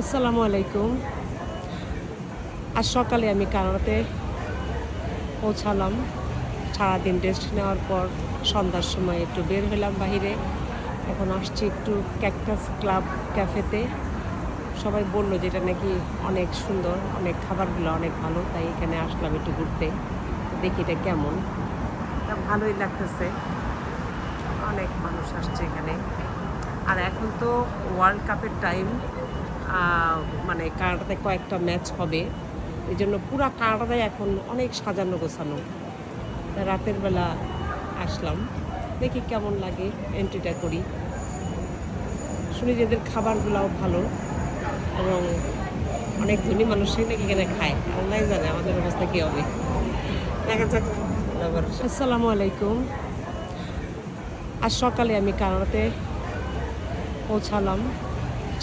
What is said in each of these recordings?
আসসালামু আলাইকুম। আজ সকালে আমি কানাডাতে পৌঁছালাম। সারাদিন রেস্ট নেওয়ার পর সন্ধ্যার সময় একটু বের হলাম বাহিরে। এখন আসছি একটু ক্যাকটাস ক্লাব ক্যাফেতে। সবাই বলল যে এটা নাকি অনেক সুন্দর, অনেক খাবারগুলো অনেক ভালো। তাই এখানে আসলাম একটু ঘুরতে। দেখি এটা কেমন। তা ভালোই লাগতেছে। অনেক মানুষ আসছে এখানে। আর এখন তো ওয়ার্ল্ড কাপের টাইম। আ মানে কানাডাতে কয়েকটা ম্যাচ হবে। এজন্য পুরা কানাডাটাই এখন অনেক সাজানো গোছানো। তা রাতের বেলা আসলাম। দেখি কেমন লাগে, এন্ট্রিটা করি। শুনি যে এদের খাবারগুলাও ভালো এবং অনেক ধনী মানুষই নাকি এখানে খায়। আল্লাহই জানে আমাদের অবস্থা কি হবে। দেখা যাক। আসসালামু আলাইকুম। আজ সকালে আমি কানাডাতে পৌঁছালাম।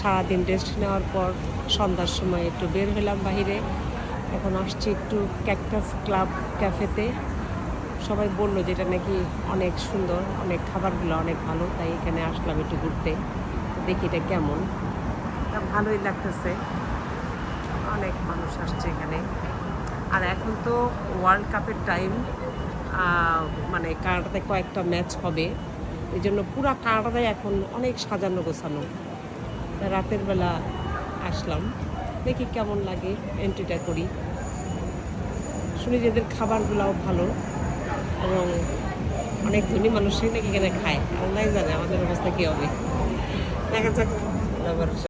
সারাদিন রেস্ট নেওয়ার পর সন্ধ্যার সময় একটু বের হলাম বাহিরে। এখন আসছি একটু ক্যাকটাস ক্লাব ক্যাফেতে। সবাই বলল যে এটা নাকি অনেক সুন্দর, অনেক খাবারগুলো অনেক ভালো। তাই এখানে আসলাম একটু ঘুরতে। দেখি এটা কেমন। তা ভালোই লাগতেছে। অনেক মানুষ আসছে এখানে। আর এখন তো ওয়ার্ল্ড কাপের টাইম। মানে কানাডাতে কয়েকটা ম্যাচ হবে। এজন্য পুরা কানাডাটাই এখন অনেক সাজানো গোছানো। তা রাতের বেলা আসলাম। দেখি কেমন লাগে, এন্ট্রিটা করি। শুনি যে এদের খাবারগুলাও ভালো এবং অনেক ধনী মানুষই নাকি এখানে খায়। আল্লাহই জানে আমাদের অবস্থা কি হবে। দেখা যাক।